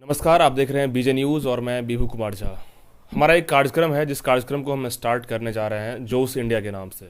नमस्कार, आप देख रहे हैं बीजे न्यूज़ और मैं बीभू कुमार झा। हमारा एक कार्यक्रम है जिस कार्यक्रम को हम स्टार्ट करने जा रहे हैं जोश इंडिया के नाम से,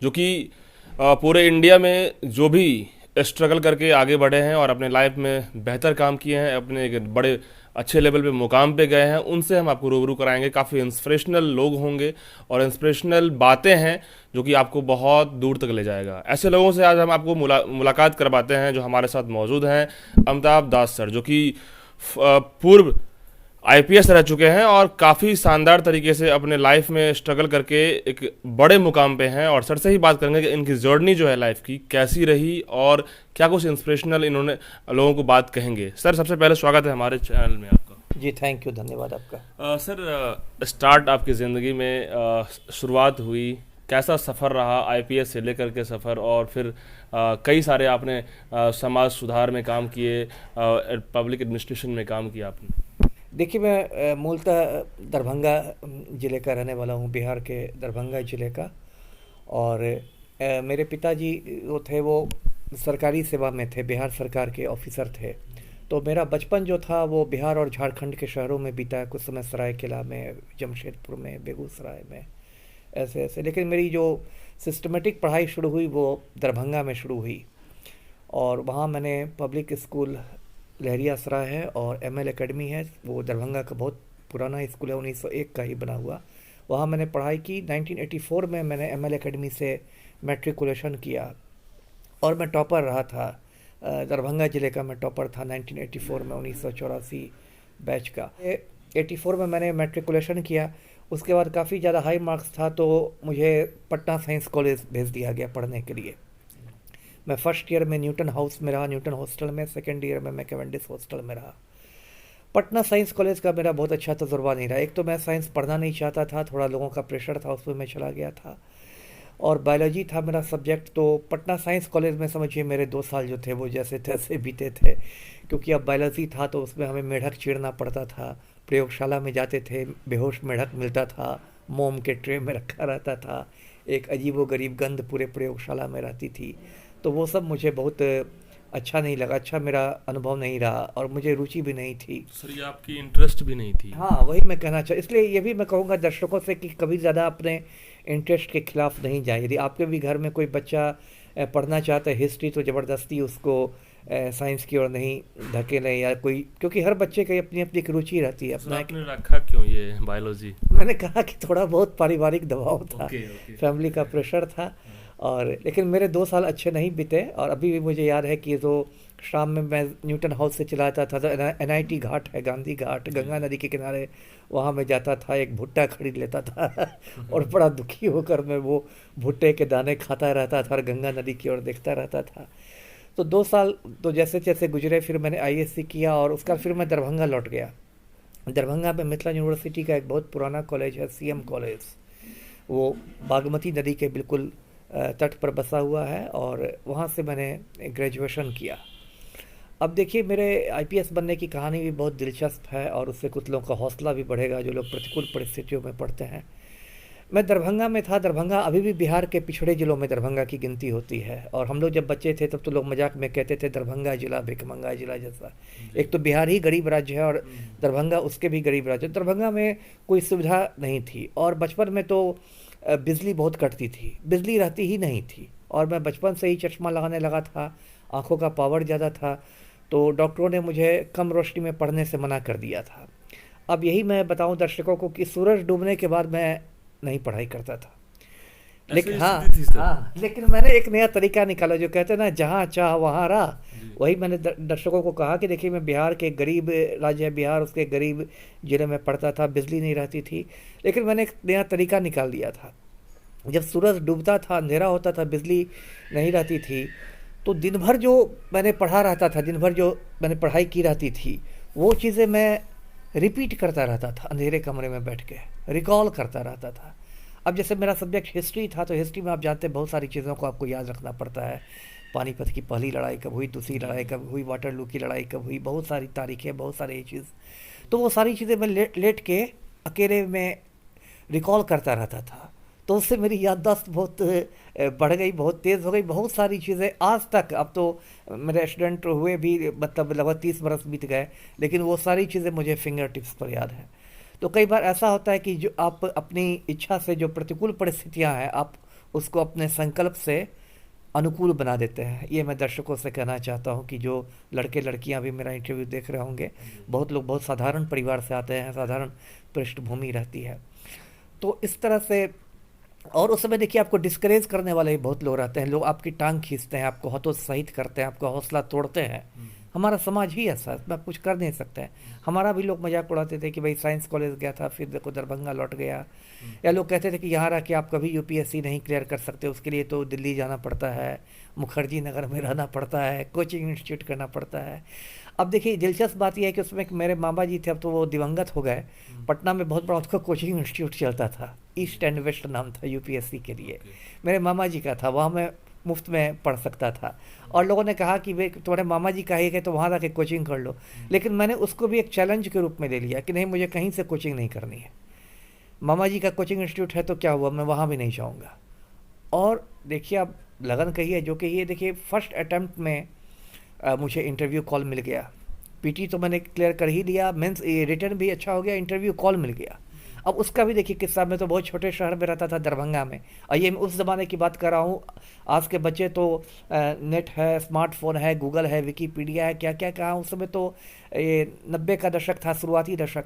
जो कि पूरे इंडिया में जो भी स्ट्रगल करके आगे बढ़े हैं और अपने लाइफ में बेहतर काम किए हैं, अपने एक बड़े अच्छे लेवल पे मुकाम पे गए हैं, उनसे हम आपको रूबरू कराएंगे। काफ़ी इंस्पिरेशनल लोग होंगे और इंस्पिरेशनल बातें हैं जो कि आपको बहुत दूर तक ले जाएगा। ऐसे लोगों से आज हम आपको मुलाकात करवाते हैं जो हमारे साथ मौजूद हैं। अमिताभ दास सर, जो कि पूर्व आईपीएस रह चुके हैं और काफ़ी शानदार तरीके से अपने लाइफ में स्ट्रगल करके एक बड़े मुकाम पे हैं। और सर से ही बात करेंगे कि इनकी जर्नी जो है लाइफ की कैसी रही और क्या कुछ इंस्पिरेशनल इन्होंने लोगों को बात कहेंगे। सर, सबसे पहले स्वागत है हमारे चैनल में आपका। जी थैंक यू, धन्यवाद आपका। सर, स्टार्ट आपकी ज़िंदगी में शुरुआत हुई, कैसा सफ़र रहा आईपीएस से लेकर के सफ़र, और फिर कई सारे आपने समाज सुधार में काम किए, पब्लिक एडमिनिस्ट्रेशन में काम किया आपने। देखिए, मैं मूलतः दरभंगा ज़िले का रहने वाला हूँ, बिहार के दरभंगा ज़िले का। और मेरे पिताजी वो थे, वो सरकारी सेवा में थे, बिहार सरकार के ऑफिसर थे। तो मेरा बचपन जो था वो बिहार और झारखंड के शहरों में बीता है। कुछ समय सरायकेला में, जमशेदपुर में, बेगूसराय में, ऐसे ऐसे। लेकिन मेरी जो सिस्टमेटिक पढ़ाई शुरू हुई वो दरभंगा में शुरू हुई। और वहाँ मैंने पब्लिक स्कूल लहरिया सराय है और एमएल एकेडमी है, वो दरभंगा का बहुत पुराना स्कूल है, 1901 का ही बना हुआ। वहाँ मैंने पढ़ाई की। 1984 में मैंने एमएल एकेडमी से मैट्रिकुलेशन किया और मैं टॉपर रहा था। दरभंगा ज़िले का मैं टॉपर था 1984 में, 1984 बैच का। 84 में मैंने मैट्रिकुलेशन किया। उसके बाद काफ़ी ज़्यादा हाई मार्क्स था तो मुझे पटना साइंस कॉलेज भेज दिया गया पढ़ने के लिए। मैं फर्स्ट ईयर में न्यूटन हाउस में रहा, न्यूटन हॉस्टल में। सेकेंड ईयर में मैं कैवेंडिश हॉस्टल में रहा। पटना साइंस कॉलेज का मेरा बहुत अच्छा तजुर्बा नहीं रहा। एक तो मैं साइंस पढ़ना नहीं चाहता था, थोड़ा लोगों का प्रेशर था, उसमें मैं चला गया था। और बायोलॉजी था मेरा सब्जेक्ट। तो पटना साइंस कॉलेज में समझिए मेरे 2 साल जो थे वो जैसे तैसे बीते थे, क्योंकि अब बायोलॉजी था तो उसमें हमें मेढक चीरना पड़ता था। प्रयोगशाला में जाते थे, बेहोश मेढक मिलता था, मोम के ट्रे में रखा रहता था, एक अजीबोगरीब गंध पूरे प्रयोगशाला में रहती थी। तो वो सब मुझे बहुत अच्छा नहीं लगा, अच्छा मेरा अनुभव नहीं रहा और मुझे रुचि भी नहीं थी। सर, ये आपकी इंटरेस्ट भी नहीं थी? हाँ, वही मैं कहना चाह, इसलिए ये भी मैं कहूँगा दर्शकों से कि कभी ज़्यादा अपने इंटरेस्ट के खिलाफ नहीं जाए। यदि आपके भी घर में कोई बच्चा पढ़ना चाहता है हिस्ट्री, तो ज़बरदस्ती उसको साइंस की ओर नहीं धकेलें या कोई, क्योंकि हर बच्चे की अपनी अपनी एक रुचि रहती है। अपना आपने रखा क्यों ये बायोलॉजी? मैंने कहा कि थोड़ा बहुत पारिवारिक दबाव था, ओके। फैमिली का प्रेशर था। और लेकिन मेरे 2 साल अच्छे नहीं बीते। और अभी भी मुझे याद है कि तो शाम में मैं न्यूटन हाउस से चला जाता था तो एनआईटी घाट है, गांधी घाट, गंगा नदी के किनारे, वहाँ मैं जाता था, एक भुट्टा खरीद लेता था और बड़ा दुखी होकर मैं वो भुट्टे के दाने खाता रहता था और गंगा नदी की ओर देखता रहता था। तो 2 साल तो जैसे जैसे गुजरे, फिर मैंने आईएससी किया और उसका फिर मैं दरभंगा लौट गया। दरभंगा में मिथिला यूनिवर्सिटी का एक बहुत पुराना कॉलेज है, सीएम कॉलेज। वो बागमती नदी के बिल्कुल तट पर बसा हुआ है और वहाँ से मैंने ग्रेजुएशन किया। अब देखिए, मेरे आईपीएस बनने की कहानी भी बहुत दिलचस्प है और उससे कुछ लोगों का हौसला भी बढ़ेगा जो लोग प्रतिकूल परिस्थितियों में पढ़ते हैं। मैं दरभंगा में था। दरभंगा अभी भी बिहार के पिछड़े ज़िलों में दरभंगा की गिनती होती है। और हम लोग जब बच्चे थे तब तो लोग मजाक में कहते थे दरभंगा जिला भिखमंगा जिला जैसा। एक तो बिहार ही गरीब राज्य है और दरभंगा उसके भी गरीब राज्य। दरभंगा में कोई सुविधा नहीं थी और बचपन में तो बिजली बहुत कटती थी, बिजली रहती ही नहीं थी। और मैं बचपन से ही चश्मा लगाने लगा था, आँखों का पावर ज़्यादा था, तो डॉक्टरों ने मुझे कम रोशनी में पढ़ने से मना कर दिया था। अब यही मैं बताऊं दर्शकों को कि सूरज डूबने के बाद मैं नहीं पढ़ाई करता था। लेकिन लेकिन मैंने एक नया तरीका निकाला, जो कहते हैं ना, जहाँ चाह वहाँ राह। वही मैंने दर्शकों को कहा कि देखिए, मैं बिहार के गरीब राज्य है बिहार, उसके गरीब जिले में पढ़ता था, बिजली नहीं रहती थी, लेकिन मैंने एक नया तरीका निकाल दिया था। जब सूरज डूबता था, अंधेरा होता था, बिजली नहीं रहती थी, तो दिन भर जो मैंने पढ़ा रहता था, दिन भर जो मैंने पढ़ाई की रहती थी, वो चीज़ें मैं रिपीट करता रहता था, अंधेरे कमरे में बैठ के रिकॉल करता रहता था। अब जैसे मेरा सब्जेक्ट हिस्ट्री था, तो हिस्ट्री में आप जानते हैं बहुत सारी चीज़ों को आपको याद रखना पड़ता है। पानीपत की पहली लड़ाई कब हुई, दूसरी लड़ाई कब हुई, वाटरलू की लड़ाई कब हुई, बहुत सारी तारीखें, बहुत सारी चीज़। तो वो सारी चीज़ें मैं लेट के अकेले में रिकॉल करता रहता था। तो उससे मेरी याददाश्त बहुत बढ़ गई, बहुत तेज़ हो गई। बहुत सारी चीज़ें आज तक, अब तो मेरे स्टूडेंट हुए भी मतलब लगभग 30 बरस बीत गए, लेकिन वो सारी चीज़ें मुझे फिंगर टिप्स पर याद है। तो कई बार ऐसा होता है कि जो आप अपनी इच्छा से जो प्रतिकूल परिस्थितियां हैं, आप उसको अपने संकल्प से अनुकूल बना देते हैं। ये मैं दर्शकों से कहना चाहता हूँ कि जो लड़के लड़कियां भी मेरा इंटरव्यू देख रहे होंगे, बहुत लोग बहुत साधारण परिवार से आते हैं, साधारण पृष्ठभूमि रहती है। तो इस तरह से, और उस समय देखिए आपको डिस्करेज करने वाले भी बहुत लोग रहते हैं, लोग आपकी टांग खींचते हैं, आपको हतोत्साहित करते हैं, आपका हौसला तोड़ते हैं। हमारा समाज ही ऐसा है, इसमें आप कुछ कर नहीं सकते हैं। हमारा भी लोग मजाक उड़ाते थे कि भाई साइंस कॉलेज गया था, फिर देखो दरभंगा लौट गया। या लोग कहते थे कि यहाँ रह के आप कभी यूपीएससी नहीं क्लियर कर सकते, उसके लिए तो दिल्ली जाना पड़ता है, मुखर्जी नगर में रहना पड़ता है, कोचिंग इंस्टीट्यूट करना पड़ता है। अब देखिए दिलचस्प बात यह है कि उसमें एक मेरे मामा जी थे, अब तो वो दिवंगत हो गए। पटना में बहुत बड़ा उसका कोचिंग इंस्टीट्यूट चलता था, ईस्ट एंड वेस्ट नाम था यूपीएससी के लिए, मेरे मामा जी का था। वहाँ मैं मुफ्त में पढ़ सकता था, और लोगों ने कहा कि भाई तुम्हारे मामा जी कहेंगे तो वहाँ जाके कोचिंग कर लो। लेकिन मैंने उसको भी एक चैलेंज के रूप में ले लिया कि नहीं, मुझे कहीं से कोचिंग नहीं करनी है। मामा जी का कोचिंग इंस्टीट्यूट है तो क्या हुआ, मैं वहाँ भी नहीं जाऊँगा। और देखिए अब लगन कहिए जो कहिए, देखिए फर्स्ट अटैम्प्ट में मुझे इंटरव्यू कॉल मिल गया। पीटी तो मैंने क्लियर कर ही लिया, मीन्स रिटर्न भी अच्छा हो गया, इंटरव्यू कॉल मिल गया। अब उसका भी देखिए किस्सा, में तो बहुत छोटे शहर में रहता था, दरभंगा में, और ये मैं उस ज़माने की बात कर रहा हूँ। आज के बच्चे तो नेट है, स्मार्टफोन है, गूगल है, विकीपीडिया है, क्या क्या कहा। उस समय तो ये 90 का दशक था, शुरुआती दशक।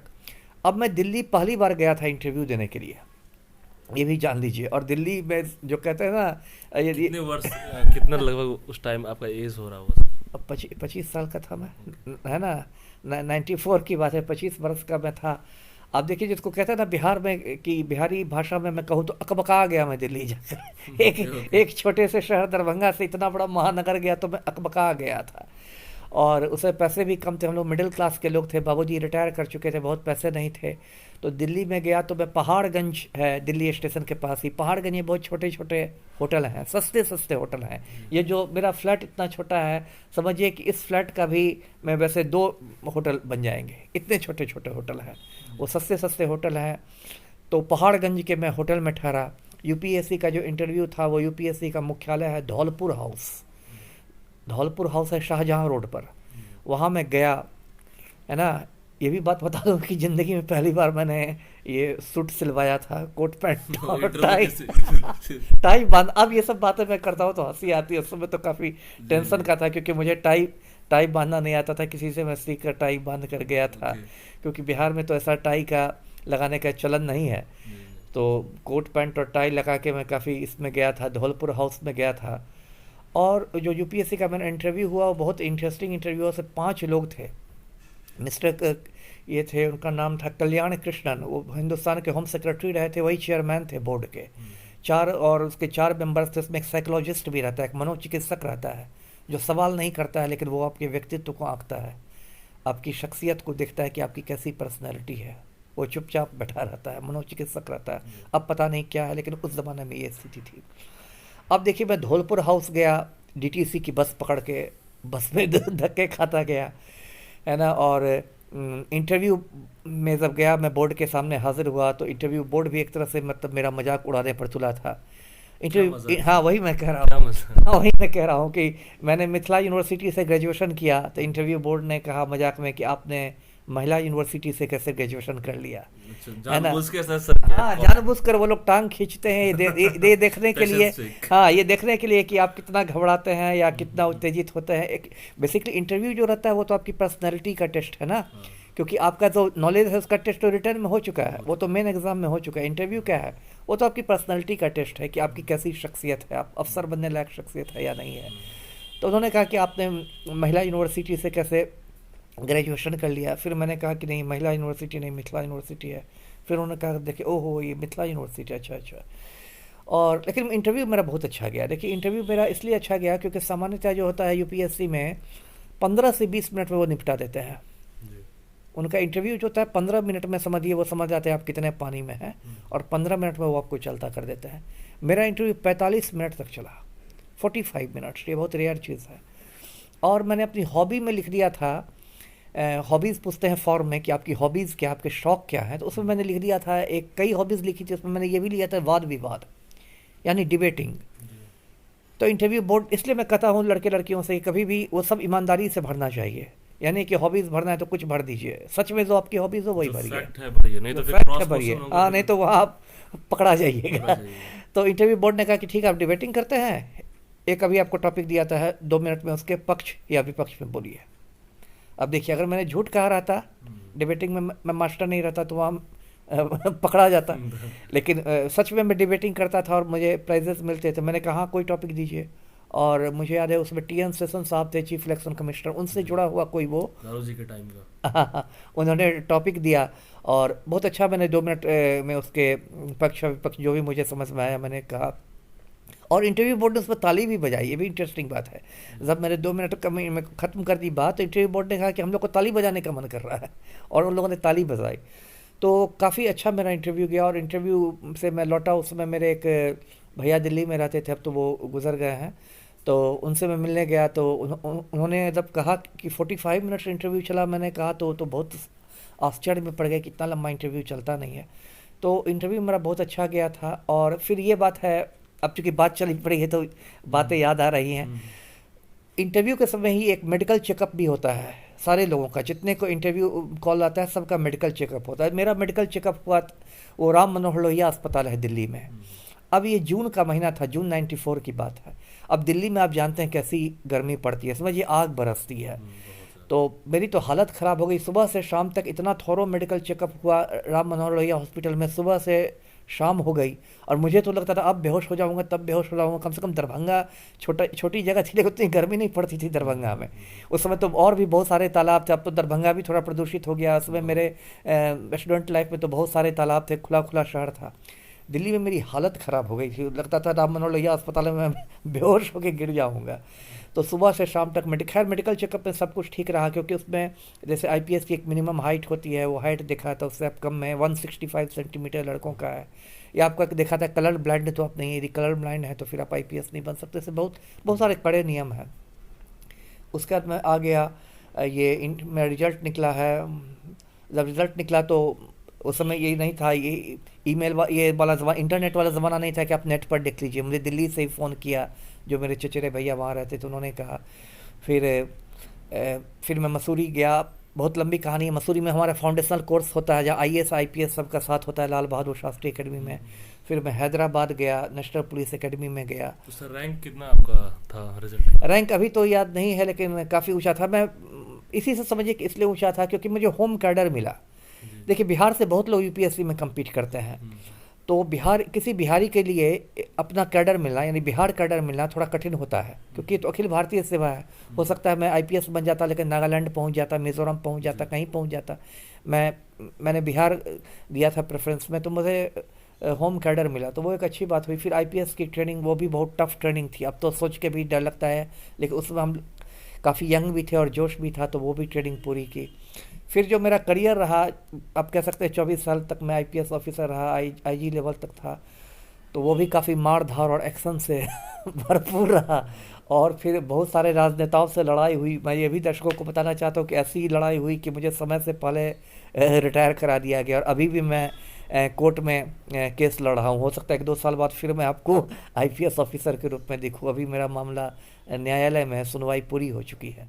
अब मैं दिल्ली पहली बार गया था इंटरव्यू देने के लिए, ये भी जान लीजिए। और दिल्ली में जो कहते हैं ना, ये कितने वर्ष कितना लगभग उस टाइम आपका एज हो रहा होगा? अब 25 साल का था मैं, है ना, 94 की बात है, 25 बरस का मैं था। अब देखिए जिसको कहते हैं ना बिहार में, कि बिहारी भाषा में मैं कहूँ तो अकबका गया मैं दिल्ली जाकर। एक छोटे से शहर दरभंगा से इतना बड़ा महानगर गया, तो मैं अकबका गया था। और उसे पैसे भी कम थे, हम लोग मिडिल क्लास के लोग थे, बाबूजी रिटायर कर चुके थे, बहुत पैसे नहीं थे। तो दिल्ली में गया तो मैं, पहाड़गंज है दिल्ली स्टेशन के पास ही, पहाड़गंज में बहुत छोटे छोटे होटल हैं, सस्ते सस्ते होटल हैं। ये जो मेरा फ्लैट इतना छोटा है, समझिए कि इस फ्लैट का भी मैं वैसे 2 होटल बन जाएंगे, इतने छोटे छोटे होटल हैं, वो सस्ते सस्ते होटल हैं। तो पहाड़गंज के मैं होटल में ठहरा। यूपीएससी का जो इंटरव्यू था, वो यूपीएससी का मुख्यालय है धौलपुर हाउस, धौलपुर हाउस है शाहजहाँ रोड पर, वहाँ मैं गया, है ना। ये भी बात बता दूं कि ज़िंदगी में पहली बार मैंने ये सूट सिलवाया था, कोट पैंट और टाई। टाई बांध, अब ये सब बातें मैं करता हूँ तो हंसी आती है, उस समय तो काफ़ी टेंशन का था, क्योंकि मुझे टाई बांधना नहीं आता था, किसी से मैं सीख कर टाई बांध कर गया था, क्योंकि बिहार में तो ऐसा टाई का लगाने का चलन नहीं है। तो कोट पैंट और टाई लगा के मैं काफ़ी इसमें गया था, धौलपुर हाउस में गया था। और जो यूपीएससी का मेरा इंटरव्यू हुआ, वो बहुत इंटरेस्टिंग इंटरव्यू हुआ। सिर्फ 5 लोग थे। मिस्टर ये थे, उनका नाम था कल्याण कृष्णन, वो हिंदुस्तान के होम सेक्रेटरी रहे थे, वही चेयरमैन थे बोर्ड के। 4 और उसके 4 मेंबर्स थे, उसमें एक साइकोलॉजिस्ट भी रहता है, एक मनोचिकित्सक रहता है, जो सवाल नहीं करता है, लेकिन वो आपके व्यक्तित्व को आंकता है, आपकी शख्सियत को देखता है कि आपकी कैसी पर्सनैलिटी है। वो चुपचाप बैठा रहता है, मनोचिकित्सक रहता है। अब पता नहीं क्या है, लेकिन उस ज़माने में ये स्थिति थी। अब देखिए मैं धौलपुर हाउस गया, डीटीसी की बस पकड़ के, बस में धक्के खाता गया, है ना। और इंटरव्यू में जब गया, मैं बोर्ड के सामने हाजिर हुआ, तो इंटरव्यू बोर्ड भी एक तरह से मतलब मेरा मजाक उड़ाने पर तुला था। इंटरव्यू, हाँ वही मैं कह रहा हूँ, हाँ वही मैं कह रहा हूँ कि मैंने मिथिला यूनिवर्सिटी से ग्रेजुएशन किया, तो इंटरव्यू बोर्ड ने कहा मजाक में कि आपने महिला यूनिवर्सिटी से कैसे ग्रेजुएशन कर लिया, है ना। हाँ, जानबूझकर वो लोग टांग खींचते हैं ये देखने के लिए, हाँ ये देखने के लिए कि आप कितना घबराते हैं या कितना उत्तेजित होते हैं। एक बेसिकली इंटरव्यू जो रहता है वो तो आपकी पर्सनैलिटी का टेस्ट है ना, क्योंकि आपका जो नॉलेज है उसका टेस्ट तो रिटर्न में हो चुका है, वो तो मेन एग्जाम में हो चुका है। इंटरव्यू क्या है, वो तो आपकी पर्सनैलिटी का टेस्ट है कि आपकी कैसी शख्सियत है, आप अफसर बनने लायक शख्सियत है या नहीं है। तो उन्होंने कहा कि आपने महिला यूनिवर्सिटी से कैसे ग्रेजुएशन कर लिया। फिर मैंने कहा कि नहीं, महिला यूनिवर्सिटी नहीं, मिथिला यूनिवर्सिटी है। फिर उन्होंने कहा देखिए, ओहो ये मिथिला यूनिवर्सिटी, अच्छा अच्छा। और लेकिन इंटरव्यू मेरा बहुत अच्छा गया। देखिए इंटरव्यू मेरा इसलिए अच्छा गया क्योंकि सामान्यतः जो होता है यूपीएससी में 15 से 20 मिनट में वो निपटा देते हैं। उनका इंटरव्यू जो होता है 15 मिनट में, समझिए वो समझ जाते हैं आप कितने पानी में हैं, और 15 मिनट में वो आपको चलता कर देते हैं। मेरा इंटरव्यू 45 मिनट तक चला, 45 मिनट्स, ये बहुत रेयर चीज़ है। और मैंने अपनी हॉबी में लिख दिया था हॉबीज़ पूछते हैं फॉर्म में कि आपकी हॉबीज़ क्या, आपके शौक़ क्या हैं, तो उसमें मैंने लिख दिया था, एक कई हॉबीज़ लिखी थी, उसमें मैंने ये भी लिया था वाद विवाद, यानी डिबेटिंग। तो इंटरव्यू बोर्ड इसलिए मैं कहता हूँ लड़के लड़कियों से कभी भी वो सब ईमानदारी से भरना चाहिए, यानी कि हॉबीज़ भरना है तो कुछ भर दीजिए, सच में जो आपकी हॉबीज़ हो वही जो भरिए, फैक्ट है भरिए, नहीं जो तो फिर फैक्ट है क्रॉस भरिए, क्वेश्चन होगा हाँ नहीं फिर तो वहाँ आप पकड़ा पकड़ा जाइएगा। जाइएगा। तो इंटरव्यू बोर्ड ने कहा कि ठीक है आप डिबेटिंग करते हैं, एक अभी आपको टॉपिक दिया था है, 2 मिनट में उसके पक्ष या विपक्ष में बोलिए। अब देखिए अगर मैंने झूठ कहा रहता डिबेटिंग में, मैं मास्टर नहीं रहता तो वहाँ पकड़ा जाता, लेकिन सच में मैं डिबेटिंग करता था और मुझे प्राइजेस मिलते थे। मैंने कहा कोई टॉपिक दीजिए, और मुझे याद है उसमें टी एन सेशन साहब थे, चीफ इलेक्शन कमिश्नर, उनसे जुड़ा हुआ कोई वो दारू जी के टाइम का। उन्होंने टॉपिक दिया और बहुत अच्छा मैंने 2 मिनट में उसके पक्ष विपक्ष जो भी मुझे समझ में आया मैंने कहा, और इंटरव्यू बोर्ड ने उस पर ताली भी बजाई। ये भी इंटरेस्टिंग बात है, जब मैंने 2 मिनट में ख़त्म कर दी बात तो इंटरव्यू बोर्ड ने कहा कि हम लोग को ताली बजाने का मन कर रहा है, और उन लोगों ने ताली बजाई। तो काफ़ी अच्छा मेरा इंटरव्यू गया, और इंटरव्यू से मैं लौटा, उस समय मेरे एक भैया दिल्ली में रहते थे, अब तो वो गुजर गए हैं, तो उनसे मैं मिलने गया तो उन्होंने जब कहा कि 45 मिनट इंटरव्यू चला, मैंने कहा तो बहुत आश्चर्य में पड़ गए कि इतना लंबा इंटरव्यू चलता नहीं है। तो इंटरव्यू मेरा बहुत अच्छा गया था। और फिर ये बात है, अब चूंकि बात चली पड़ी है तो बातें याद आ रही हैं। इंटरव्यू के समय ही एक मेडिकल चेकअप भी होता है सारे लोगों का, जितने को इंटरव्यू कॉल आता है सबका मेडिकल चेकअप होता है। मेरा मेडिकल चेकअप हुआ, वो राम मनोहर लोहिया अस्पताल है दिल्ली में। अब ये जून का महीना था, जून 94 की बात है। अब दिल्ली में आप जानते हैं कैसी गर्मी पड़ती है, समझिए आग बरसती है। तो मेरी तो हालत ख़राब हो गई, सुबह से शाम तक इतना थॉरो मेडिकल चेकअप हुआ राम मनोहर लोहिया हॉस्पिटल में, सुबह से शाम हो गई, और मुझे तो लगता था अब बेहोश हो जाऊंगा, तब बेहोश हो जाऊंगा। कम से कम दरभंगा छोटी जगह थी, लेकिन उतनी गर्मी नहीं पड़ती थी दरभंगा में उस समय, तो और भी बहुत सारे तालाब थे। अब तो दरभंगा भी थोड़ा प्रदूषित हो गया, उसमें मेरे स्टूडेंट लाइफ में तो बहुत सारे तालाब थे, खुला खुला शहर था। दिल्ली में मेरी हालत ख़राब हो गई थी, लगता था राम मनोहर लोहिया अस्पताल में मैं बेहोश होकर गिर जाऊंगा। तो सुबह से शाम तक खैर मेडिकल चेकअप में सब कुछ ठीक रहा, क्योंकि उसमें जैसे आईपीएस की एक मिनिमम हाइट होती है, वो हाइट देखा था उससे अब कम है, 165 सेंटीमीटर लड़कों का है। या आपका देखा था कलर ब्लाइंड तो आप नहीं, यदि कलर ब्लाइंड है तो फिर आप आईपीएस नहीं बन सकते। ऐसे बहुत बहुत सारे कड़े नियम हैं। उसके बाद मैं आ गया, मेरा रिजल्ट निकला है। जब रिजल्ट निकला तो उस समय ये नहीं था, ये ईमेल ये वाला ज़माना, इंटरनेट वाला ज़माना नहीं था कि आप नेट पर देख लीजिए। मुझे दिल्ली से ही फ़ोन किया, जो मेरे चचेरे भैया वहाँ रहते थे, उन्होंने कहा। फिर मैं मसूरी गया, बहुत लंबी कहानी है। मसूरी में हमारा फाउंडेशनल कोर्स होता है, जहाँ आईएएस आईपीएस सबका साथ होता है, लाल बहादुर शास्त्री एकेडमी में। फिर मैं हैदराबाद गया, नेशनल पुलिस एकेडमी में गया। तो सर रैंक कितना आपका था रिजल्ट? रैंक अभी तो याद नहीं है, लेकिन काफ़ी ऊंचा था। मैं इसी से समझिए कि इसलिए ऊंचा था क्योंकि मुझे होम कैडर मिला। देखिए बिहार से बहुत लोग यूपीएससी में कम्पीट करते हैं, तो किसी बिहारी के लिए अपना कैडर मिलना, यानी बिहार कैडर मिलना थोड़ा कठिन होता है, क्योंकि तो अखिल भारतीय सेवा है। हो सकता है मैं आईपीएस बन जाता, लेकिन नागालैंड पहुंच जाता, मिज़ोरम पहुंच जाता, कहीं पहुंच जाता। मैंने बिहार दिया था प्रेफरेंस में, तो मुझे होम कैडर मिला, तो वो एक अच्छी बात हुई। फिर आईपीएस की ट्रेनिंग, वो भी बहुत टफ ट्रेनिंग थी। अब तो सोच के भी डर लगता है, लेकिन उसमें हम काफ़ी यंग भी थे और जोश भी था, तो वो भी ट्रेनिंग पूरी की। फिर जो मेरा करियर रहा, आप कह सकते हैं 24 साल तक मैं आईपीएस ऑफिसर रहा, आईजी लेवल तक था, तो वो भी काफ़ी मार धार और एक्शन से भरपूर रहा। और फिर बहुत सारे राजनेताओं से लड़ाई हुई। मैं ये भी दर्शकों को बताना चाहता हूँ कि ऐसी लड़ाई हुई कि मुझे समय से पहले रिटायर करा दिया गया, और अभी भी मैं कोर्ट में केस लड़ रहा हूँ। हो सकता है 1-2 साल बाद फिर मैं आपको आईपीएस ऑफिसर के रूप में दिखूँ। अभी मेरा मामला न्यायालय में है, सुनवाई पूरी हो चुकी है।